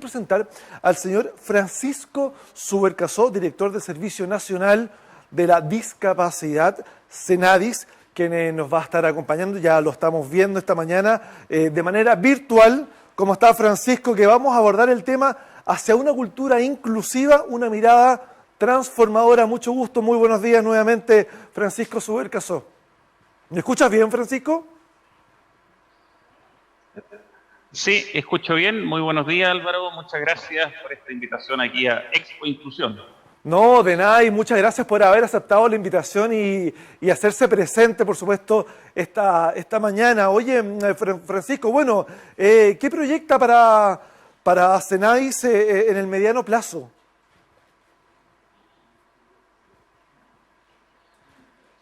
presentar al señor Francisco Subercasó, director del Servicio Nacional de la Discapacidad, CENADIS, quien nos va a estar acompañando. Ya lo estamos viendo esta mañana de manera virtual. ¿Cómo está, Francisco? Que vamos a abordar el tema hacia una cultura inclusiva, una mirada transformadora. Mucho gusto, muy buenos días nuevamente, Francisco Subercasó. ¿Me escuchas bien, Francisco? Sí, escucho bien. Muy buenos días, Álvaro. Muchas gracias por esta invitación aquí a Expo Inclusión. No, de nada, y muchas gracias por haber aceptado la invitación y hacerse presente, por supuesto, esta mañana. Oye, Francisco, bueno, ¿qué proyecta para CENADIS en el mediano plazo?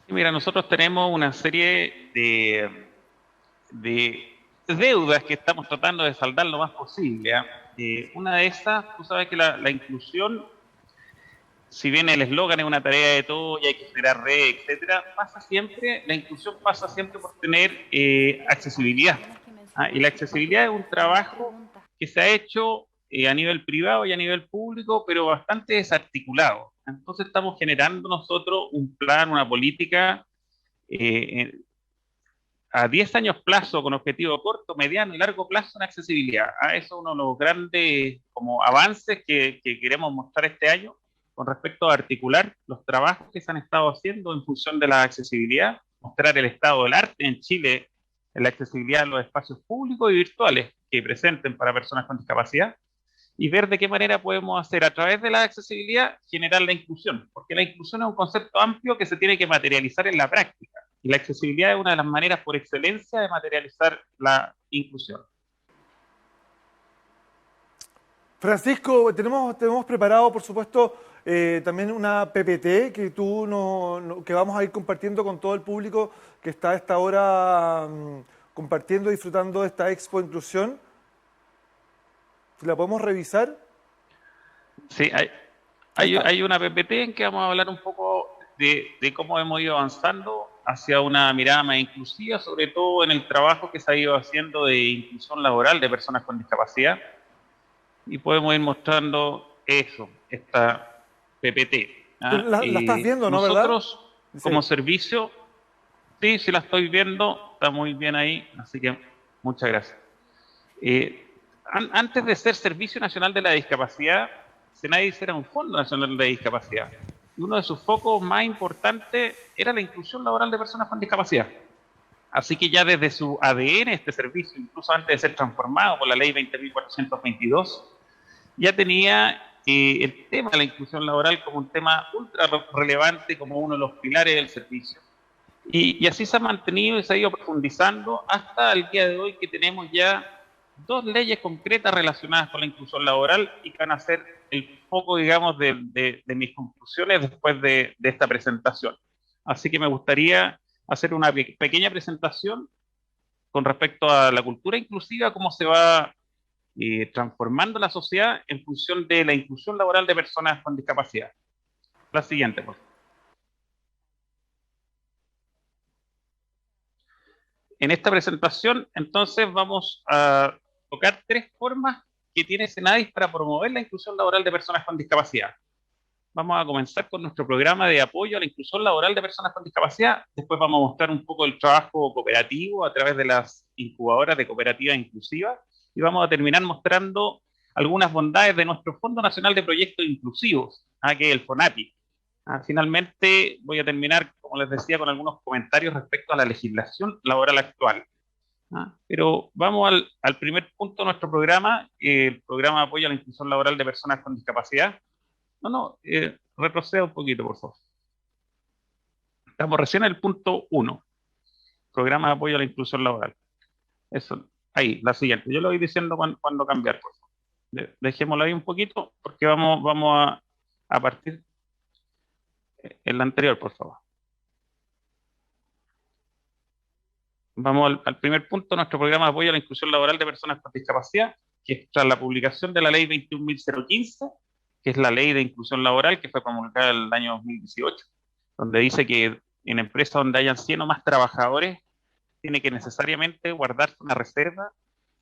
Mira, nosotros tenemos una serie de deudas que estamos tratando de saldar lo más posible, ¿ah? Una de esas, tú sabes que la inclusión, si bien el eslogan es una tarea de todos y hay que generar red, etcétera, la inclusión pasa siempre por tener accesibilidad. Y la accesibilidad es un trabajo que se ha hecho a nivel privado y a nivel público, pero bastante desarticulado. Entonces estamos generando nosotros un plan, una política a 10 años plazo, con objetivo corto, mediano y largo plazo en accesibilidad. Eso es uno de los grandes como avances que queremos mostrar este año con respecto a articular los trabajos que se han estado haciendo en función de la accesibilidad, mostrar el estado del arte en Chile en la accesibilidad de los espacios públicos y virtuales que presenten para personas con discapacidad, y ver de qué manera podemos hacer a través de la accesibilidad generar la inclusión, porque la inclusión es un concepto amplio que se tiene que materializar en la práctica, y la accesibilidad es una de las maneras por excelencia de materializar la inclusión. Francisco, tenemos preparado, por supuesto, también una PPT que que vamos a ir compartiendo con todo el público que está a esta hora compartiendo y disfrutando de esta Expo Inclusión. ¿La podemos revisar? Sí, hay una PPT en que vamos a hablar un poco de cómo hemos ido avanzando hacia una mirada más inclusiva, sobre todo en el trabajo que se ha ido haciendo de inclusión laboral de personas con discapacidad. Y podemos ir mostrando eso, esta PPT. La estás viendo, ¿no? Nosotros, ¿Verdad? como Sí. servicio, sí la estoy viendo, está muy bien ahí, así que muchas gracias. Antes de ser Servicio Nacional de la Discapacidad, CENADIS era un Fondo Nacional de Discapacidad. Y uno de sus focos más importantes era la inclusión laboral de personas con discapacidad. Así que ya desde su ADN, este servicio, incluso antes de ser transformado por la ley 20.422, ya tenía el tema de la inclusión laboral como un tema ultra relevante, como uno de los pilares del servicio. Y así se ha mantenido y se ha ido profundizando hasta el día de hoy, que tenemos ya 2 leyes concretas relacionadas con la inclusión laboral y que van a ser el foco, digamos, de mis conclusiones después de esta presentación. Así que me gustaría hacer una pequeña presentación con respecto a la cultura inclusiva, cómo se va transformando la sociedad en función de la inclusión laboral de personas con discapacidad. La siguiente, por favor. En esta presentación, entonces, vamos a tocar 3 formas que tiene CENADIS para promover la inclusión laboral de personas con discapacidad. Vamos a comenzar con nuestro programa de apoyo a la inclusión laboral de personas con discapacidad. Después vamos a mostrar un poco el trabajo cooperativo a través de las incubadoras de cooperativas inclusivas. Y vamos a terminar mostrando algunas bondades de nuestro Fondo Nacional de Proyectos Inclusivos, que es el FONAPI. Finalmente voy a terminar, como les decía, con algunos comentarios respecto a la legislación laboral actual. Pero vamos al primer punto de nuestro programa, el programa de apoyo a la inclusión laboral de personas con discapacidad. Retroceda un poquito, por favor. Estamos recién en el punto 1, programa de apoyo a la inclusión laboral. Eso, ahí, la siguiente. Yo lo voy diciendo cuando cambiar, por favor. Dejémoslo ahí un poquito, porque vamos a partir en la anterior, por favor. Vamos al primer punto, nuestro programa de apoyo a la inclusión laboral de personas con discapacidad, que es tras la publicación de la ley 21.015, que es la ley de inclusión laboral que fue promulgada el año 2018, donde dice que en empresas donde hayan 100 o más trabajadores, tiene que necesariamente guardarse una reserva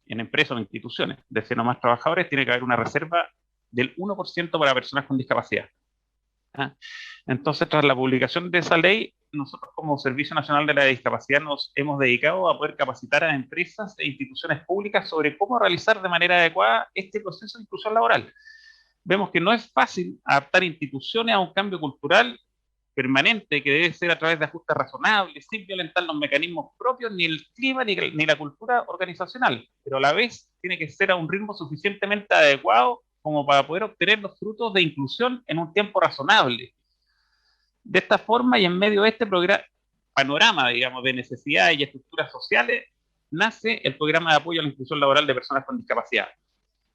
en empresas o instituciones de 100 o más trabajadores, tiene que haber una reserva del 1% para personas con discapacidad. ¿Ah? Entonces, tras la publicación de esa ley, nosotros como Servicio Nacional de la Discapacidad nos hemos dedicado a poder capacitar a empresas e instituciones públicas sobre cómo realizar de manera adecuada este proceso de inclusión laboral. Vemos que no es fácil adaptar instituciones a un cambio cultural permanente que debe ser a través de ajustes razonables, sin violentar los mecanismos propios, ni el clima, ni la cultura organizacional, pero a la vez tiene que ser a un ritmo suficientemente adecuado como para poder obtener los frutos de inclusión en un tiempo razonable. De esta forma y en medio de este panorama, digamos, de necesidades y estructuras sociales, nace el programa de apoyo a la inclusión laboral de personas con discapacidad.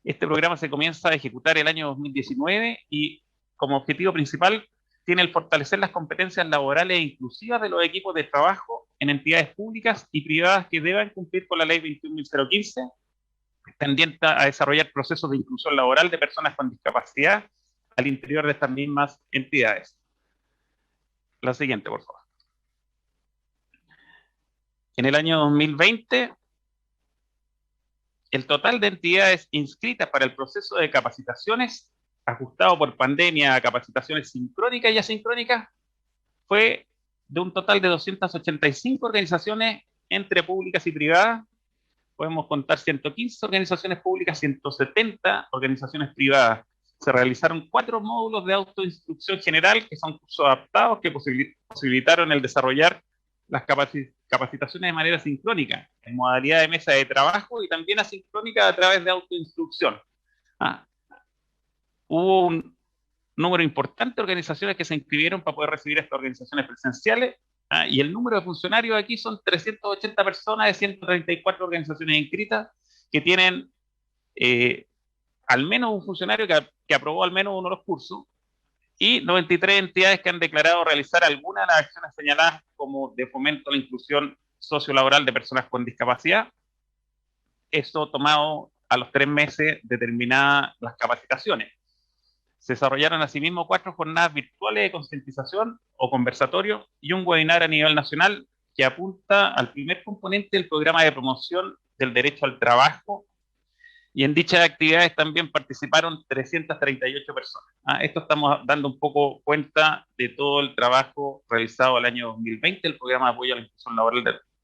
Este programa se comienza a ejecutar el año 2019 y como objetivo principal tiene el fortalecer las competencias laborales e inclusivas de los equipos de trabajo en entidades públicas y privadas que deban cumplir con la ley 21.015, tendiente a desarrollar procesos de inclusión laboral de personas con discapacidad al interior de estas mismas entidades. La siguiente, por favor. En el año 2020, el total de entidades inscritas para el proceso de capacitaciones, ajustado por pandemia a capacitaciones sincrónicas y asincrónicas, fue de un total de 285 organizaciones entre públicas y privadas. Podemos contar 115 organizaciones públicas, 170 organizaciones privadas. Se realizaron 4 módulos de autoinstrucción general, que son cursos adaptados que posibilitaron el desarrollar las capacitaciones de manera sincrónica, en modalidad de mesa de trabajo y también asincrónica a través de autoinstrucción. Hubo un número importante de organizaciones que se inscribieron para poder recibir estas organizaciones presenciales, y el número de funcionarios aquí son 380 personas de 134 organizaciones inscritas que tienen al menos un funcionario que aprobó al menos uno de los cursos, y 93 entidades que han declarado realizar alguna de las acciones señaladas como de fomento a la inclusión sociolaboral de personas con discapacidad. Eso tomado a los 3 meses de terminadas las capacitaciones. Se desarrollaron asimismo 4 jornadas virtuales de concientización o conversatorio y un webinar a nivel nacional que apunta al primer componente del programa de promoción del derecho al trabajo, y en dichas actividades también participaron 338 personas. Esto estamos dando un poco cuenta de todo el trabajo realizado el año 2020, el programa de apoyo a la inclusión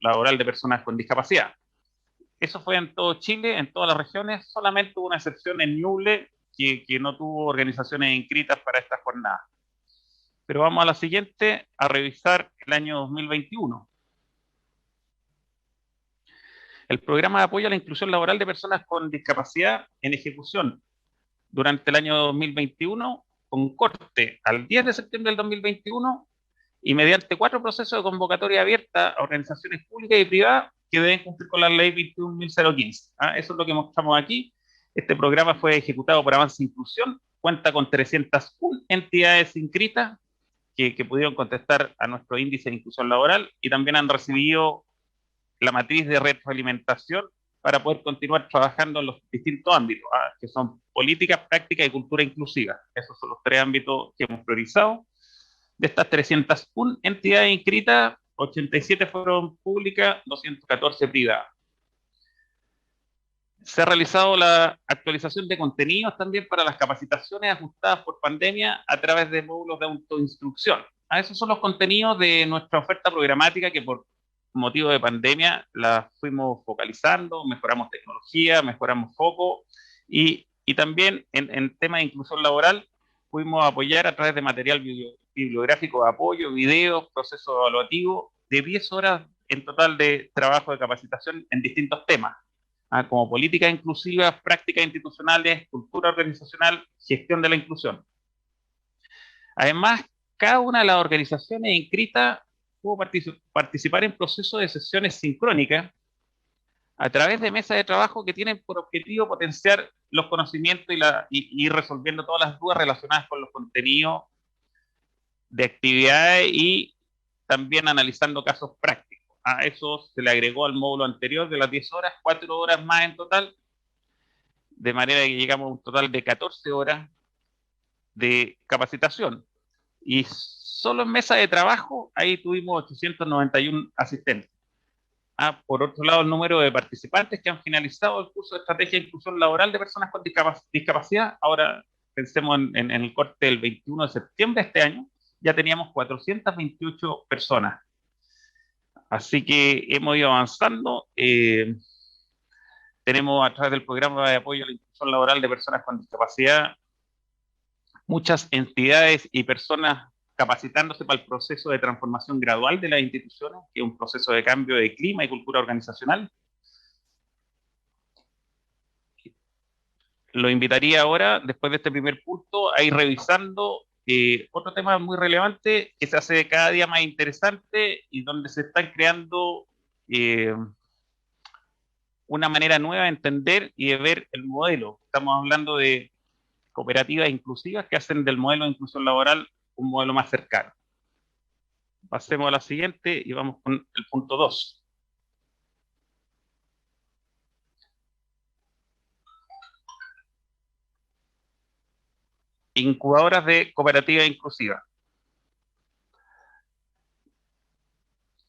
laboral de personas con discapacidad. Eso fue en todo Chile, en todas las regiones, solamente hubo una excepción en Ñuble, que no tuvo organizaciones inscritas para esta jornada. Pero vamos a la siguiente, a revisar el año 2021. El programa de apoyo a la inclusión laboral de personas con discapacidad en ejecución durante el año 2021, con corte al 10 de septiembre del 2021 y mediante 4 procesos de convocatoria abierta a organizaciones públicas y privadas que deben cumplir con la ley 21.015. Eso es lo que mostramos aquí. Este programa fue ejecutado por Avance Inclusión, cuenta con 301 entidades inscritas que pudieron contestar a nuestro índice de inclusión laboral y también han recibido la matriz de retroalimentación para poder continuar trabajando en los distintos ámbitos, que son políticas, prácticas y cultura inclusiva. Esos son los 3 ámbitos que hemos priorizado. De estas 301 entidades inscritas, 87 fueron públicas, 214 privadas. Se ha realizado la actualización de contenidos también para las capacitaciones ajustadas por pandemia a través de módulos de autoinstrucción. Esos son los contenidos de nuestra oferta programática que por motivo de pandemia la fuimos focalizando, mejoramos tecnología, mejoramos foco y también en tema de inclusión laboral fuimos a apoyar a través de material bibliográfico de apoyo, videos, proceso evaluativo de 10 horas en total de trabajo de capacitación en distintos temas, como políticas inclusivas, prácticas institucionales, cultura organizacional, gestión de la inclusión. Además, cada una de las organizaciones inscritas pudo participar en procesos de sesiones sincrónicas a través de mesas de trabajo que tienen por objetivo potenciar los conocimientos y ir resolviendo todas las dudas relacionadas con los contenidos de actividades y también analizando casos prácticos. A eso se le agregó al módulo anterior de las 10 horas, 4 horas más en total, de manera que llegamos a un total de 14 horas de capacitación. Y solo en mesa de trabajo, ahí tuvimos 891 asistentes. Por otro lado, el número de participantes que han finalizado el curso de Estrategia de Inclusión Laboral de Personas con Discapacidad, ahora pensemos en el corte del 21 de septiembre de este año, ya teníamos 428 personas. Así que hemos ido avanzando. Tenemos a través del programa de apoyo a la inclusión laboral de personas con discapacidad muchas entidades y personas capacitándose para el proceso de transformación gradual de las instituciones, que es un proceso de cambio de clima y cultura organizacional. Lo invitaría ahora, después de este primer punto, a ir revisando otro tema muy relevante que se hace cada día más interesante y donde se están creando una manera nueva de entender y de ver el modelo. Estamos hablando de cooperativas inclusivas que hacen del modelo de inclusión laboral un modelo más cercano. Pasemos a la siguiente y vamos con el punto 2. Incubadoras de cooperativa inclusiva.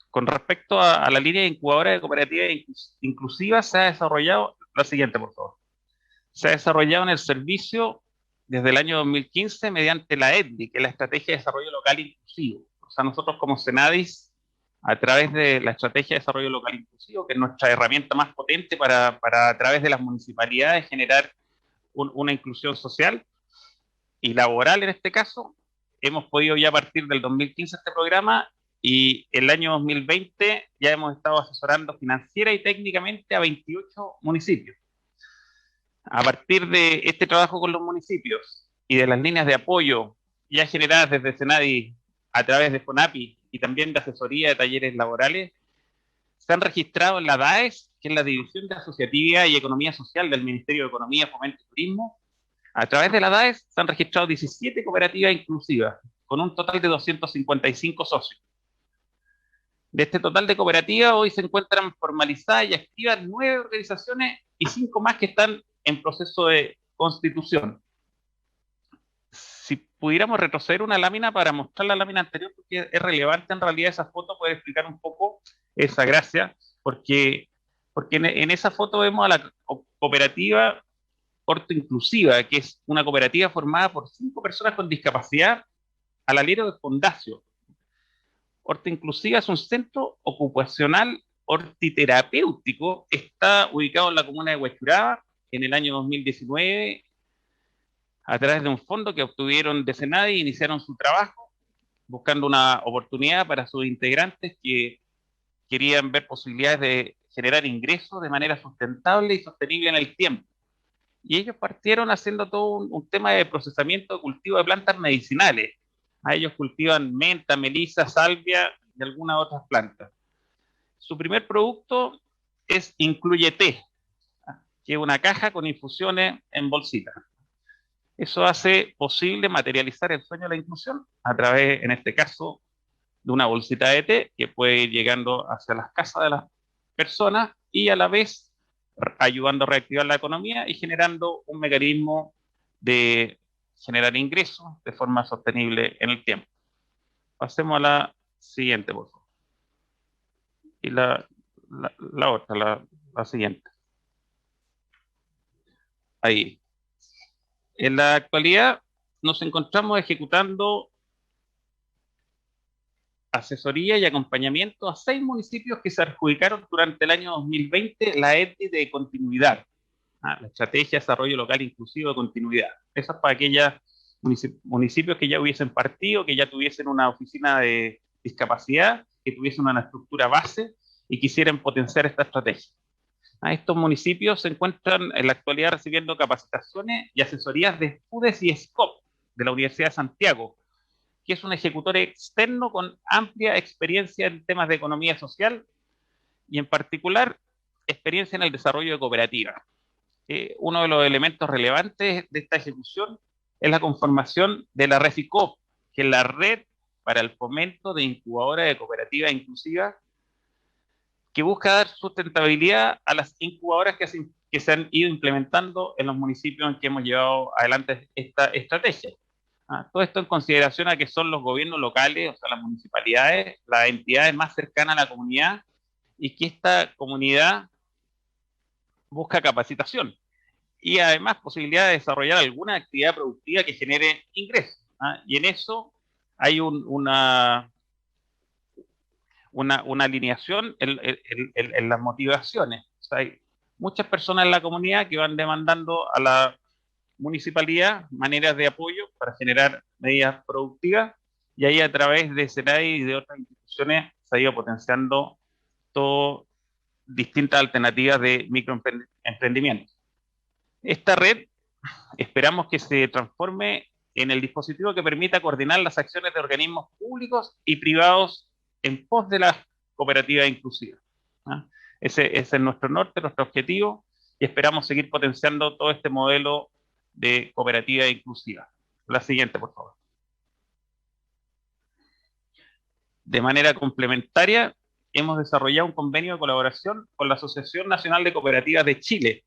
Con respecto a la línea de incubadora de cooperativa inclusiva, se ha desarrollado la siguiente, por favor. Se ha desarrollado en el servicio desde el año 2015 mediante la EDLI, que es la Estrategia de Desarrollo Local Inclusivo. O sea, nosotros como Senadis, a través de la Estrategia de Desarrollo Local Inclusivo, que es nuestra herramienta más potente para a través de las municipalidades generar una inclusión social y laboral en este caso, hemos podido ya partir del 2015 este programa y el año 2020 ya hemos estado asesorando financiera y técnicamente a 28 municipios. A partir de este trabajo con los municipios y de las líneas de apoyo ya generadas desde Senadi a través de FONAPI y también de asesoría de talleres laborales, se han registrado en la DAES, que es la División de Asociatividad y Economía Social del Ministerio de Economía, Fomento y Turismo. A través de la DAES se han registrado 17 cooperativas inclusivas, con un total de 255 socios. De este total de cooperativas, hoy se encuentran formalizadas y activas 9 organizaciones y 5 más que están en proceso de constitución. Si pudiéramos retroceder una lámina para mostrar la lámina anterior, porque es relevante en realidad esa foto, puede explicar un poco esa gracia, porque en esa foto vemos a la cooperativa Orto Inclusiva, que es una cooperativa formada por 5 personas con discapacidad al alero de Fondacio. Orto Inclusiva es un centro ocupacional hortiterapéutico, está ubicado en la comuna de Huechuraba. En el año 2019, a través de un fondo que obtuvieron de Senadi, iniciaron su trabajo buscando una oportunidad para sus integrantes que querían ver posibilidades de generar ingresos de manera sustentable y sostenible en el tiempo. Y ellos partieron haciendo todo un tema de procesamiento de cultivo de plantas medicinales. A ellos cultivan menta, melisa, salvia y algunas otras plantas. Su primer producto es Incluye Té, que es una caja con infusiones en bolsita. Eso hace posible materializar el sueño de la inclusión a través, en este caso, de una bolsita de té que puede ir llegando hacia las casas de las personas y a la vez ayudando a reactivar la economía y generando un mecanismo de generar ingresos de forma sostenible en el tiempo. Pasemos a la siguiente, por favor. Y la otra, la siguiente. Ahí. En la actualidad nos encontramos ejecutando asesoría y acompañamiento a 6 municipios que se adjudicaron durante el año 2020 la EDI de continuidad, la Estrategia de Desarrollo Local Inclusivo de Continuidad. Eso es para aquellos municipios que ya hubiesen partido, que ya tuviesen una oficina de discapacidad, que tuviesen una estructura base y quisieran potenciar esta estrategia. Estos municipios se encuentran en la actualidad recibiendo capacitaciones y asesorías de FUDES y SCOP de la Universidad de Santiago, que es un ejecutor externo con amplia experiencia en temas de economía social y en particular experiencia en el desarrollo de cooperativas. Uno de los elementos relevantes de esta ejecución es la conformación de la REFICOP, que es la Red para el Fomento de Incubadoras de Cooperativas Inclusivas, que busca dar sustentabilidad a las incubadoras que se han ido implementando en los municipios en que hemos llevado adelante esta estrategia. Todo esto en consideración a que son los gobiernos locales, o sea, las municipalidades, las entidades más cercanas a la comunidad y que esta comunidad busca capacitación y además posibilidad de desarrollar alguna actividad productiva que genere ingresos. Y en eso hay una alineación en las motivaciones. O sea, hay muchas personas en la comunidad que van demandando a la municipalidad maneras de apoyo para generar medidas productivas, y ahí a través de SENAI y de otras instituciones se ha ido potenciando todo, distintas alternativas de microemprendimiento. Esta red esperamos que se transforme en el dispositivo que permita coordinar las acciones de organismos públicos y privados en pos de la cooperativa inclusiva. Ese es nuestro norte, nuestro objetivo, y esperamos seguir potenciando todo este modelo de cooperativa inclusiva. La siguiente, por favor. De manera complementaria, hemos desarrollado un convenio de colaboración con la Asociación Nacional de Cooperativas de Chile,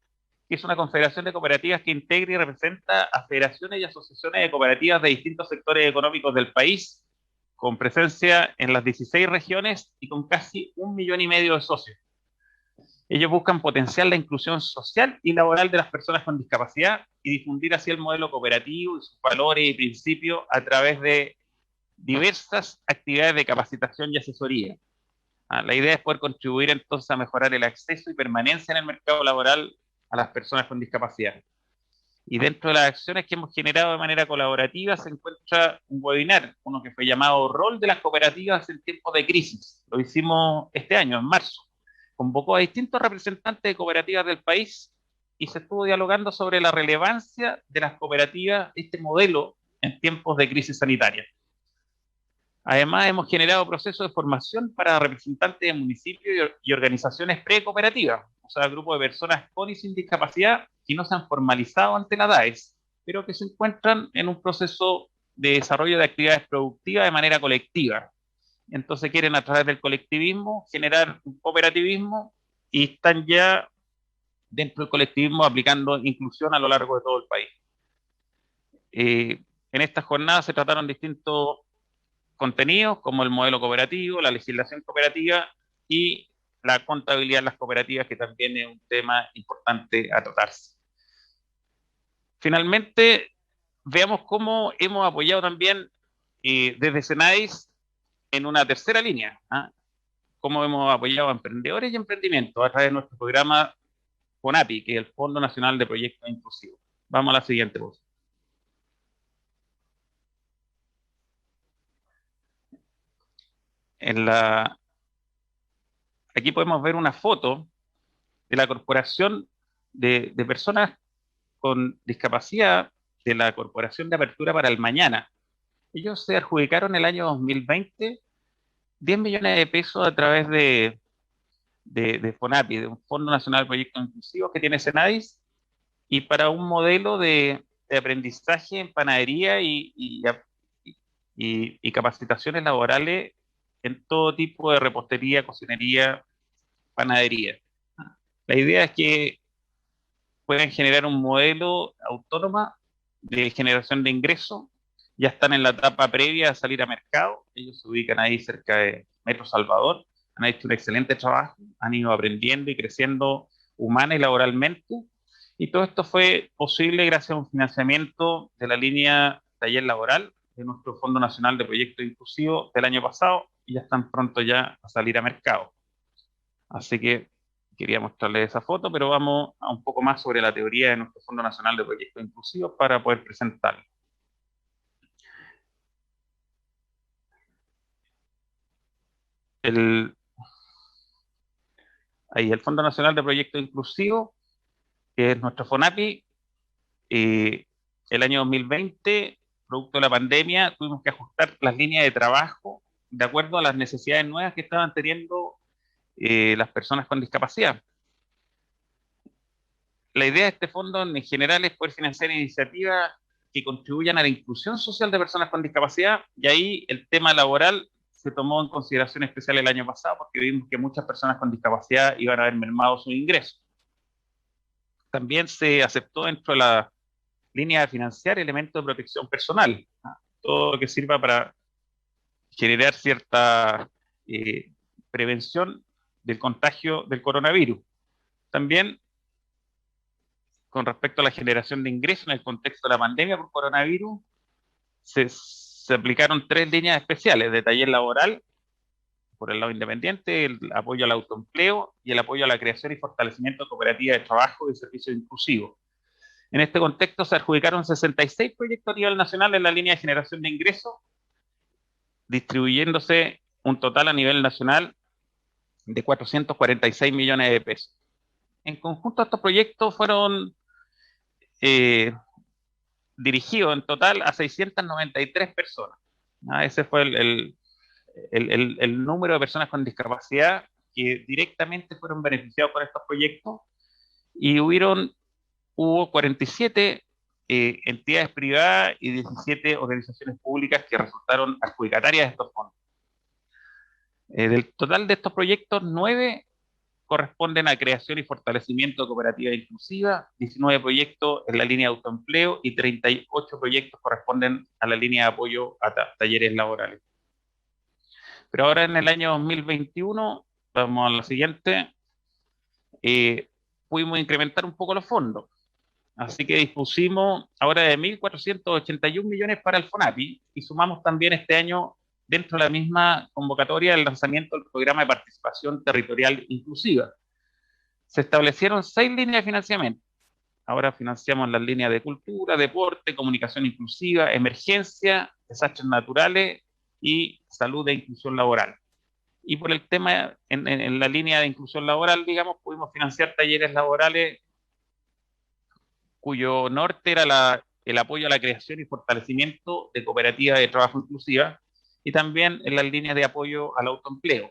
que es una confederación de cooperativas que integra y representa a federaciones y asociaciones de cooperativas de distintos sectores económicos del país, con presencia en las 16 regiones y con casi 1,5 millones de socios. Ellos buscan potenciar la inclusión social y laboral de las personas con discapacidad y difundir así el modelo cooperativo y sus valores y principios a través de diversas actividades de capacitación y asesoría. La idea es poder contribuir entonces a mejorar el acceso y permanencia en el mercado laboral a las personas con discapacidad. Y dentro de las acciones que hemos generado de manera colaborativa se encuentra un webinar, uno que fue llamado Rol de las cooperativas en tiempos de crisis. Lo hicimos este año, en marzo. Convocó a distintos representantes de cooperativas del país y se estuvo dialogando sobre la relevancia de las cooperativas, este modelo, en tiempos de crisis sanitaria. Además, hemos generado procesos de formación para representantes de municipios y organizaciones pre-cooperativas, o sea, grupos de personas con y sin discapacidad que no se han formalizado ante la DAES, pero que se encuentran en un proceso de desarrollo de actividades productivas de manera colectiva. Entonces quieren, a través del colectivismo, generar un cooperativismo y están ya dentro del colectivismo aplicando inclusión a lo largo de todo el país. En esta jornada se trataron distintos contenidos como el modelo cooperativo, la legislación cooperativa y la contabilidad de las cooperativas, que también es un tema importante a tratarse. Finalmente, veamos cómo hemos apoyado también desde SENADIS en una tercera línea, cómo hemos apoyado a emprendedores y emprendimientos a través de nuestro programa FONAPI, que es el Fondo Nacional de Proyectos Inclusivos. Vamos a la siguiente voz. Aquí podemos ver una foto de la Corporación de Personas con Discapacidad, de la Corporación de Apertura para el Mañana. Ellos se adjudicaron el año 2020 10 millones de pesos a través de FONAPI, de un Fondo Nacional de Proyectos Inclusivos que tiene SENADIS, y para un modelo de aprendizaje en panadería y capacitaciones laborales en todo tipo de repostería, cocinería, panadería. La idea es que puedan generar un modelo autónoma de generación de ingresos. Ya están en la etapa previa a salir a mercado. Ellos se ubican ahí cerca de Metro Salvador. Han hecho un excelente trabajo, han ido aprendiendo y creciendo humana y laboralmente. Y todo esto fue posible gracias a un financiamiento de la línea Taller Laboral de nuestro Fondo Nacional de Proyectos Inclusivos del año pasado, y ya están pronto ya a salir a mercado. Así que quería mostrarles esa foto, pero vamos a un poco más sobre la teoría de nuestro Fondo Nacional de Proyectos Inclusivos para poder presentarlo. Ahí el Fondo Nacional de Proyectos Inclusivos, que es nuestro FONAPI, el año 2020, producto de la pandemia, tuvimos que ajustar las líneas de trabajo de acuerdo a las necesidades nuevas que estaban teniendo las personas con discapacidad. La idea de este fondo en general es poder financiar iniciativas que contribuyan a la inclusión social de personas con discapacidad, y ahí el tema laboral se tomó en consideración especial el año pasado porque vimos que muchas personas con discapacidad iban a ver mermado sus ingresos. También se aceptó dentro de la línea de financiar elementos de protección personal, todo lo que sirva para generar cierta prevención del contagio del coronavirus. También, con respecto a la generación de ingresos en el contexto de la pandemia por coronavirus, se aplicaron 3 líneas especiales de taller laboral por el lado independiente, el apoyo al autoempleo y el apoyo a la creación y fortalecimiento de cooperativas de trabajo y servicios inclusivos. En este contexto se adjudicaron 66 proyectos a nivel nacional en la línea de generación de ingresos, distribuyéndose un total a nivel nacional de 446 millones de pesos. En conjunto, estos proyectos fueron dirigidos en total a 693 personas. Ese fue el número de personas con discapacidad que directamente fueron beneficiados por estos proyectos, y hubo 47 entidades privadas y 17 organizaciones públicas que resultaron adjudicatarias de estos fondos. Del total de estos proyectos, 9 corresponden a creación y fortalecimiento de cooperativas inclusivas, 19 proyectos en la línea de autoempleo y 38 proyectos corresponden a la línea de apoyo a talleres laborales. Pero ahora en el año 2021, vamos a la siguiente, pudimos incrementar un poco los fondos. Así que dispusimos ahora de 1.481 millones para el FONAPI y sumamos también este año, dentro de la misma convocatoria, el lanzamiento del programa de participación territorial inclusiva. Se establecieron 6 líneas de financiamiento. Ahora financiamos las líneas de cultura, deporte, comunicación inclusiva, emergencia, desastres naturales y salud e inclusión laboral. Y por el tema, en la línea de inclusión laboral, digamos, pudimos financiar talleres laborales cuyo norte era el apoyo a la creación y fortalecimiento de cooperativas de trabajo inclusiva, y también en las líneas de apoyo al autoempleo.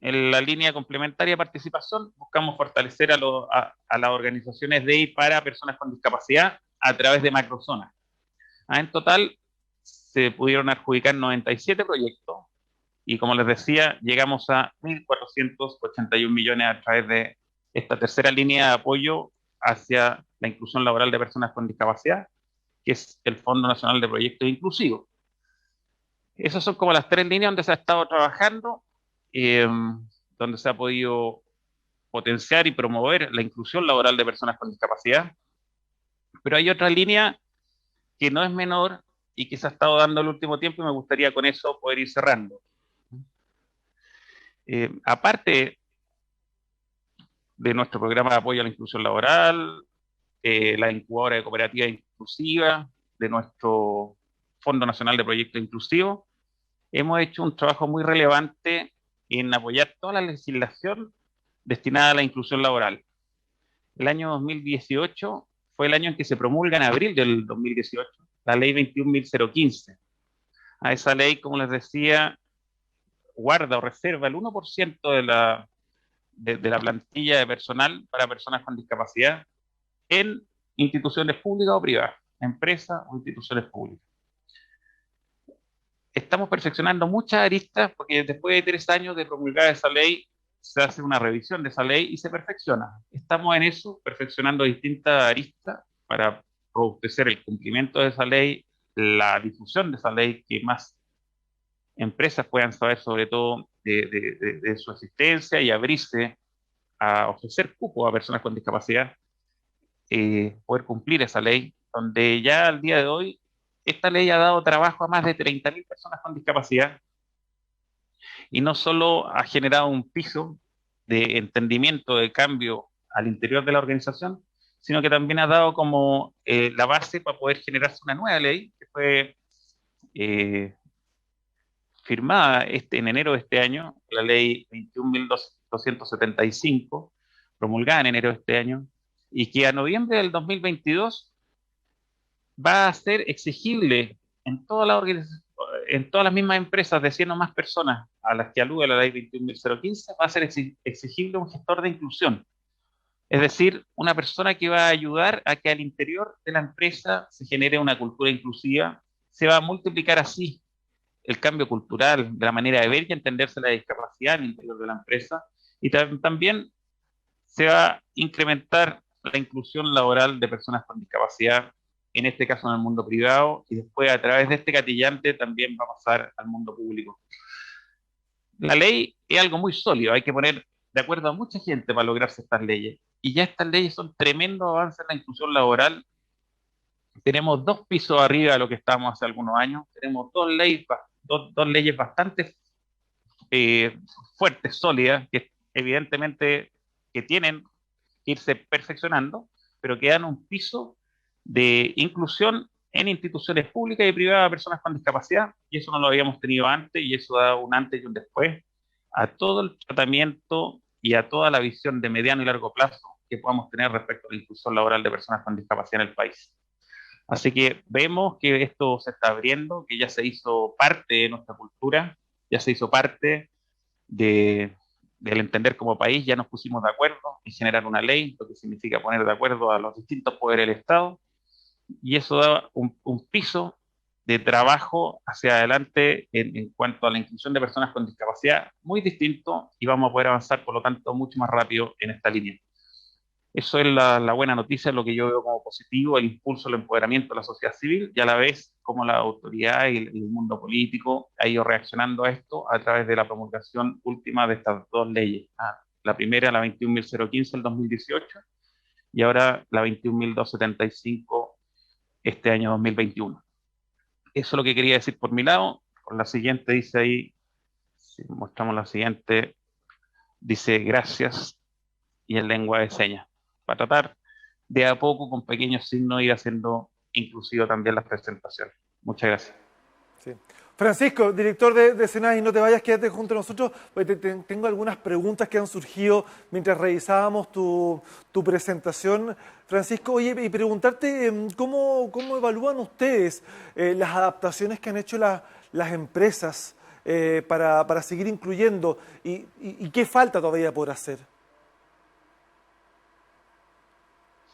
En la línea complementaria de participación buscamos fortalecer a las organizaciones de y para personas con discapacidad a través de macrozonas. En total se pudieron adjudicar 97 proyectos y, como les decía, llegamos a 1.481 millones a través de esta tercera línea de apoyo hacia la inclusión laboral de personas con discapacidad, que es el Fondo Nacional de Proyectos Inclusivos. Esas son como las 3 líneas donde se ha estado trabajando, donde se ha podido potenciar y promover la inclusión laboral de personas con discapacidad. Pero hay otra línea que no es menor y que se ha estado dando el último tiempo, y me gustaría con eso poder ir cerrando. Aparte de nuestro programa de apoyo a la inclusión laboral, la incubadora de cooperativas inclusivas, de nuestro Fondo Nacional de Proyectos Inclusivos, hemos hecho un trabajo muy relevante en apoyar toda la legislación destinada a la inclusión laboral. El año 2018 fue el año en que se promulga, en abril del 2018, la ley 21.015. A esa ley, como les decía, guarda o reserva el 1% de la plantilla de personal para personas con discapacidad en instituciones públicas o privadas, empresas o instituciones públicas. Estamos perfeccionando muchas aristas porque después de 3 años de promulgar esa ley, se hace una revisión de esa ley y se perfecciona. Estamos en eso, perfeccionando distintas aristas para robustecer el cumplimiento de esa ley, la difusión de esa ley, que más empresas puedan saber sobre todo de su existencia y abrirse a ofrecer cupos a personas con discapacidad, poder cumplir esa ley, donde ya al día de hoy esta ley ha dado trabajo a más de 30.000 personas con discapacidad, y no solo ha generado un piso de entendimiento de cambio al interior de la organización, sino que también ha dado como la base para poder generarse una nueva ley que fue firmada en enero de este año, la ley 21.275, promulgada en enero de este año, y que a noviembre del 2022 va a ser exigible en todas las mismas empresas de 100 o más personas a las que alude la ley 21.015, va a ser exigible un gestor de inclusión. Es decir, una persona que va a ayudar a que al interior de la empresa se genere una cultura inclusiva. Se va a multiplicar así el cambio cultural de la manera de ver y entenderse la discapacidad al interior de la empresa, y también se va a incrementar la inclusión laboral de personas con discapacidad, en este caso en el mundo privado, y después a través de este gatillante también va a pasar al mundo público. La ley es algo muy sólido, hay que poner de acuerdo a mucha gente para lograrse estas leyes. Y ya estas leyes son tremendo avance en la inclusión laboral. Tenemos dos pisos arriba de lo que estábamos hace algunos años. Tenemos dos leyes bastante eh, fuertes, sólidas, que evidentemente que tienen que irse perfeccionando, pero que dan un piso de inclusión en instituciones públicas y privadas a personas con discapacidad, y eso no lo habíamos tenido antes, y eso da un antes y un después a todo el tratamiento y a toda la visión de mediano y largo plazo que podamos tener respecto a la inclusión laboral de personas con discapacidad en el país. Así que vemos que esto se está abriendo, que ya se hizo parte de nuestra cultura, ya se hizo parte de, del entender como país, ya nos pusimos de acuerdo en generar una ley, lo que significa poner de acuerdo a los distintos poderes del Estado, y eso da un piso de trabajo hacia adelante en cuanto a la inclusión de personas con discapacidad muy distinto, y vamos a poder avanzar, por lo tanto, mucho más rápido en esta línea. Eso es la buena noticia, lo que yo veo como positivo, el impulso, el empoderamiento de la sociedad civil, y a la vez como la autoridad y el mundo político ha ido reaccionando a esto a través de la promulgación última de estas dos leyes. La primera, la 21.015 del 2018, y ahora la 21.275 este año 2021. Eso es lo que quería decir por mi lado. Por la siguiente dice ahí, si mostramos la siguiente, dice gracias y en lengua de señas, para tratar de a poco, con pequeños signos, ir haciendo inclusivo también las presentaciones. Muchas gracias. Sí. Francisco, director de Senadis, no te vayas, quédate junto a nosotros, porque tengo algunas preguntas que han surgido mientras revisábamos tu presentación. Francisco, oye, y preguntarte cómo evalúan ustedes las adaptaciones que han hecho las empresas para seguir incluyendo y qué falta todavía por hacer.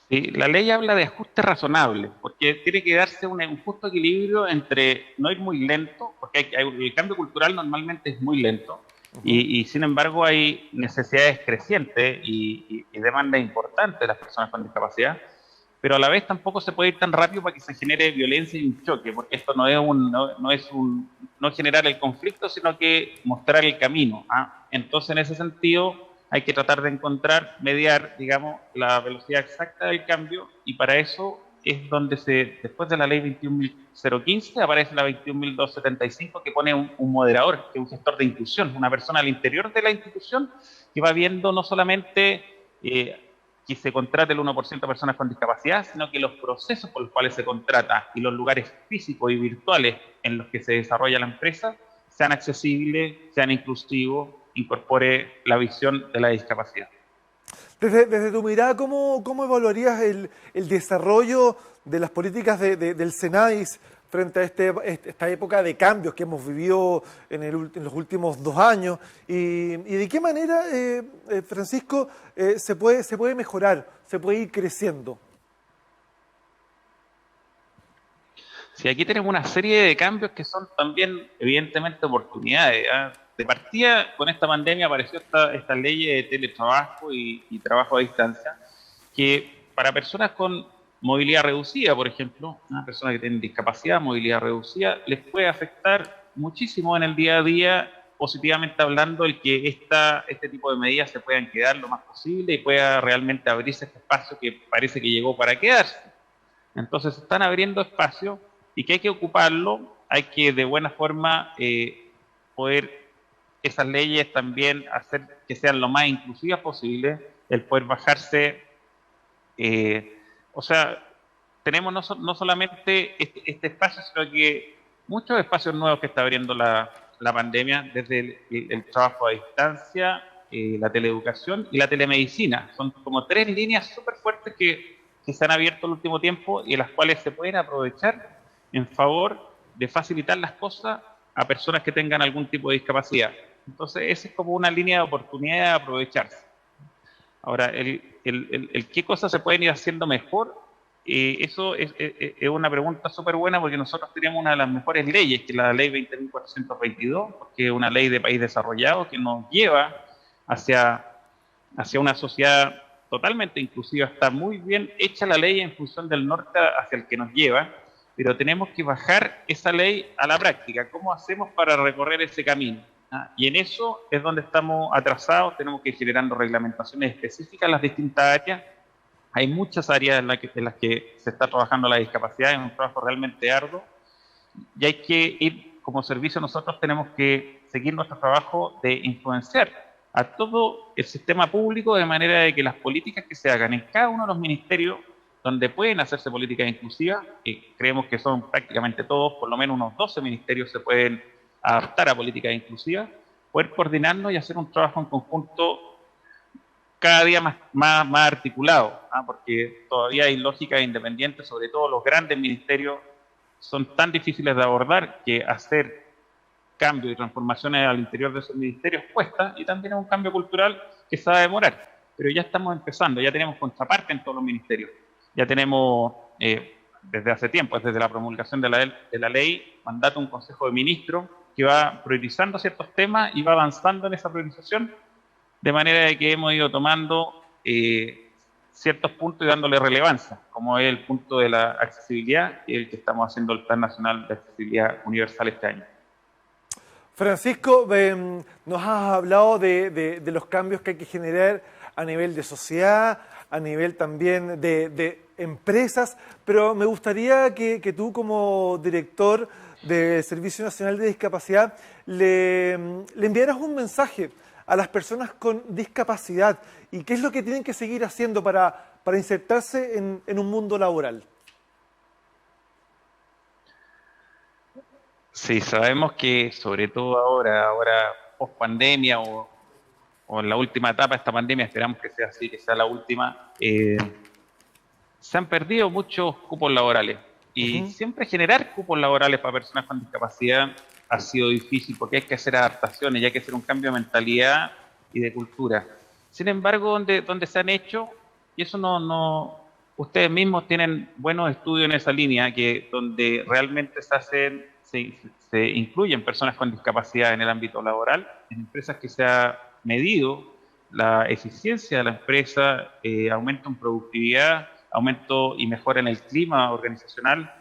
Sí, la ley habla de ajuste razonable, porque tiene que darse un justo equilibrio entre no ir muy lento, porque el cambio cultural normalmente es muy lento, y sin embargo hay necesidades crecientes y demandas importantes de las personas con discapacidad, pero a la vez tampoco se puede ir tan rápido para que se genere violencia y un choque, porque esto no es generar el conflicto, sino que mostrar el camino. Entonces, en ese sentido, hay que tratar de mediar, digamos, la velocidad exacta del cambio, y para eso es donde después de la ley 21.015, aparece la 21.275, que pone un moderador, que es un gestor de inclusión, una persona al interior de la institución que va viendo no solamente que se contrate el 1% de personas con discapacidad, sino que los procesos por los cuales se contrata y los lugares físicos y virtuales en los que se desarrolla la empresa sean accesibles, sean inclusivos, incorpore la visión de la discapacidad. Desde tu mirada, ¿cómo evaluarías el desarrollo de las políticas del Senadis frente a esta época de cambios que hemos vivido en los últimos 2 años? ¿Y de qué manera, Francisco, se puede mejorar, se puede ir creciendo? Sí, aquí tenemos una serie de cambios que son también, evidentemente, oportunidades. De partida, con esta pandemia apareció esta ley de teletrabajo y trabajo a distancia, que para personas con movilidad reducida, por ejemplo, personas que tienen discapacidad, movilidad reducida, les puede afectar muchísimo en el día a día, positivamente hablando, el que este tipo de medidas se puedan quedar lo más posible y pueda realmente abrirse este espacio que parece que llegó para quedarse. Entonces, se están abriendo espacios y que hay que ocuparlo, hay que de buena forma poder esas leyes también hacer que sean lo más inclusivas posible, el poder bajarse, o sea, tenemos no solamente este espacio, sino que muchos espacios nuevos que está abriendo la pandemia, desde el trabajo a distancia, la teleeducación y la telemedicina. Son como 3 líneas súper fuertes que se han abierto el último tiempo y en las cuales se pueden aprovechar en favor de facilitar las cosas a personas que tengan algún tipo de discapacidad. Entonces, esa es como una línea de oportunidad de aprovecharse. Ahora, el qué cosas se pueden ir haciendo mejor, eso es una pregunta súper buena, porque nosotros tenemos una de las mejores leyes, que es la ley 20.422, porque es una ley de país desarrollado que nos lleva hacia una sociedad totalmente inclusiva. Está muy bien hecha la ley en función del norte hacia el que nos lleva, pero tenemos que bajar esa ley a la práctica. ¿Cómo hacemos para recorrer ese camino? Y en eso es donde estamos atrasados, tenemos que ir generando reglamentaciones específicas en las distintas áreas. Hay muchas áreas en las que se está trabajando la discapacidad, es un trabajo realmente arduo, y hay que ir, como servicio nosotros tenemos que seguir nuestro trabajo de influenciar a todo el sistema público de manera de que las políticas que se hagan en cada uno de los ministerios donde pueden hacerse políticas inclusivas, y creemos que son prácticamente todos, por lo menos unos 12 ministerios se pueden adaptar a políticas inclusivas, poder coordinarnos y hacer un trabajo en conjunto cada día más articulado, porque todavía hay lógicas independientes, sobre todo los grandes ministerios son tan difíciles de abordar que hacer cambios y transformaciones al interior de esos ministerios cuesta, y también es un cambio cultural que se va a demorar, pero ya estamos empezando, ya tenemos contraparte en todos los ministerios, ya tenemos desde hace tiempo, desde la promulgación de la ley, mandato un consejo de ministros que va priorizando ciertos temas y va avanzando en esa priorización, de manera de que hemos ido tomando ciertos puntos y dándole relevancia, como es el punto de la accesibilidad y el que estamos haciendo el Plan Nacional de Accesibilidad Universal este año. Francisco, nos has hablado de los cambios que hay que generar a nivel de sociedad, a nivel también de empresas, pero me gustaría que tú como director del Servicio Nacional de Discapacidad le enviaras un mensaje a las personas con discapacidad y qué es lo que tienen que seguir haciendo para insertarse en un mundo laboral. Sí, sabemos que sobre todo ahora post pandemia o en la última etapa de esta pandemia, esperamos que sea así, que sea la última, se han perdido muchos cupos laborales y siempre generar cupos laborales para personas con discapacidad ha sido difícil porque hay que hacer adaptaciones y hay que hacer un cambio de mentalidad y de cultura. Sin embargo, donde se han hecho, y eso ustedes mismos tienen buenos estudios en esa línea, que donde realmente se incluyen personas con discapacidad en el ámbito laboral, en empresas que se ha medido la eficiencia de la empresa, aumento en productividad, aumento y mejora en el clima organizacional.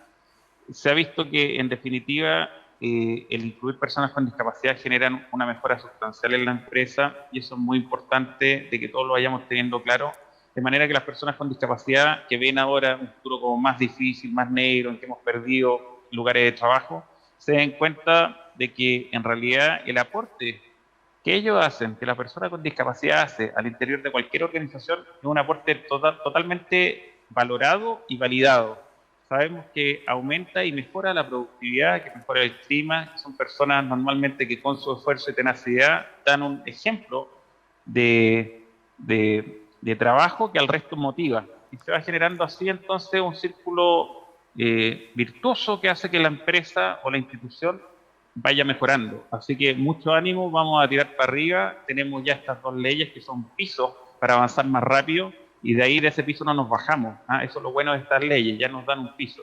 Se ha visto que, en definitiva, el incluir personas con discapacidad generan una mejora sustancial en la empresa, y eso es muy importante de que todos lo vayamos teniendo claro, de manera que las personas con discapacidad que ven ahora un futuro como más difícil, más negro, en que hemos perdido lugares de trabajo, se den cuenta de que en realidad el aporte que ellos hacen, que la persona con discapacidad hace al interior de cualquier organización, es un aporte totalmente valorado y validado. Sabemos que aumenta y mejora la productividad, que mejora el clima, que son personas normalmente que con su esfuerzo y tenacidad dan un ejemplo de trabajo que al resto motiva. Y se va generando así entonces un círculo virtuoso que hace que la empresa o la institución vaya mejorando. Así que mucho ánimo, vamos a tirar para arriba. Tenemos ya estas dos leyes que son pisos para avanzar más rápido, y de ahí de ese piso no nos bajamos. Eso es lo bueno de estas leyes, ya nos dan un piso.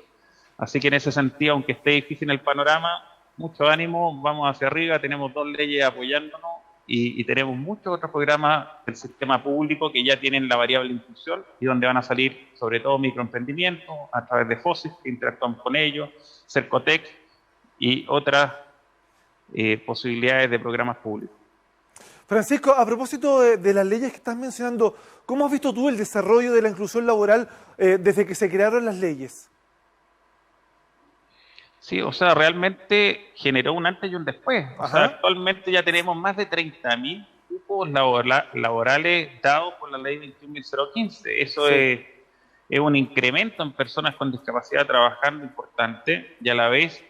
Así que en ese sentido, aunque esté difícil el panorama, mucho ánimo, vamos hacia arriba, tenemos dos leyes apoyándonos y tenemos muchos otros programas del sistema público que ya tienen la variable inclusión y donde van a salir sobre todo microemprendimientos a través de FOSIS, que interactuamos con ellos, Cercotec y otras posibilidades de programas públicos. Francisco, a propósito de las leyes que estás mencionando, ¿cómo has visto tú el desarrollo de la inclusión laboral desde que se crearon las leyes? Sí, o sea, realmente generó un antes y un después. O sea, actualmente ya tenemos más de 30.000 cupos laborales dados por la ley 21.015. Eso sí. Es un incremento en personas con discapacidad trabajando importante, y a la vez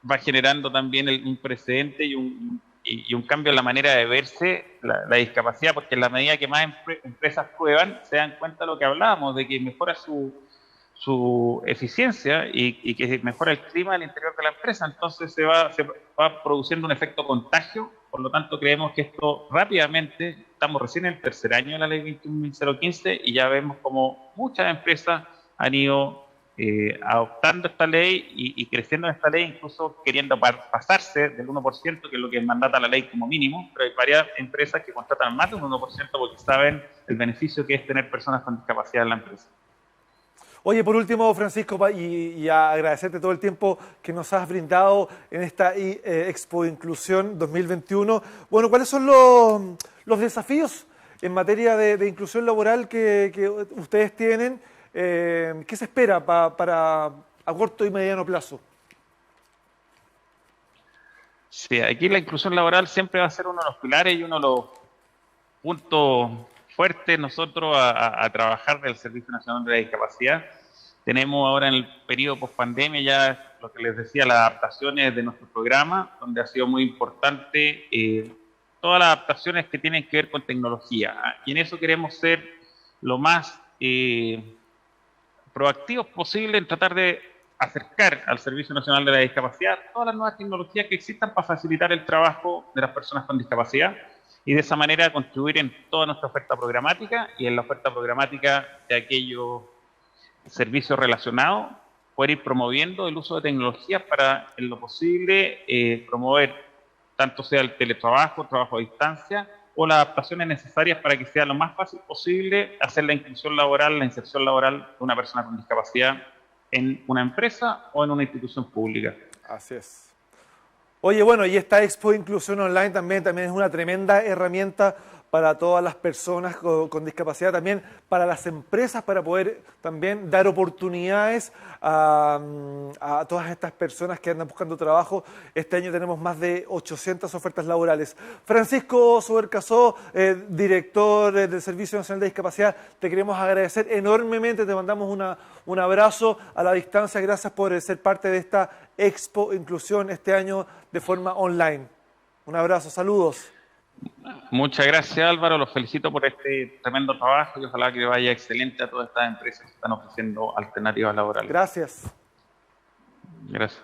va generando también un precedente y un cambio en la manera de verse la discapacidad, porque en la medida que más empresas prueban, se dan cuenta de lo que hablábamos, de que mejora su eficiencia y que mejora el clima del interior de la empresa. Entonces se va produciendo un efecto contagio. Por lo tanto, creemos que esto rápidamente, estamos recién en el tercer año de la ley 21.015 y ya vemos como muchas empresas han ido adoptando esta ley y creciendo en esta ley, incluso queriendo pasarse del 1%, que es lo que mandata la ley como mínimo, pero hay varias empresas que contratan más de un 1% porque saben el beneficio que es tener personas con discapacidad en la empresa. Oye, por último, Francisco, y a agradecerte todo el tiempo que nos has brindado en esta Expo Inclusión 2021. Bueno, ¿cuáles son los desafíos en materia de inclusión laboral que ustedes tienen? ¿Qué se espera para a corto y mediano plazo? Sí, aquí la inclusión laboral siempre va a ser uno de los pilares y uno de los puntos fuertes nosotros a trabajar del Servicio Nacional de la Discapacidad. Tenemos ahora en el periodo post-pandemia ya lo que les decía, las adaptaciones de nuestro programa, donde ha sido muy importante todas las adaptaciones que tienen que ver con tecnología. Y en eso queremos ser lo más proactivos posible en tratar de acercar al Servicio Nacional de la Discapacidad todas las nuevas tecnologías que existan para facilitar el trabajo de las personas con discapacidad y de esa manera contribuir en toda nuestra oferta programática y en la oferta programática de aquellos servicios relacionados, poder ir promoviendo el uso de tecnologías para, en lo posible, promover tanto sea el teletrabajo, trabajo a distancia o las adaptaciones necesarias para que sea lo más fácil posible hacer la inclusión laboral, la inserción laboral de una persona con discapacidad en una empresa o en una institución pública. Así es. Oye, bueno, y esta Expo Inclusión Online también es una tremenda herramienta para todas las personas con discapacidad, también para las empresas, para poder también dar oportunidades a todas estas personas que andan buscando trabajo. Este año tenemos más de 800 ofertas laborales. Francisco Subercasó, director del Servicio Nacional de Discapacidad, te queremos agradecer enormemente, te mandamos un abrazo a la distancia, gracias por ser parte de esta Expo Inclusión este año de forma online. Un abrazo, saludos. Muchas gracias, Álvaro, los felicito por este tremendo trabajo y ojalá que vaya excelente a todas estas empresas que están ofreciendo alternativas laborales. Gracias. Gracias.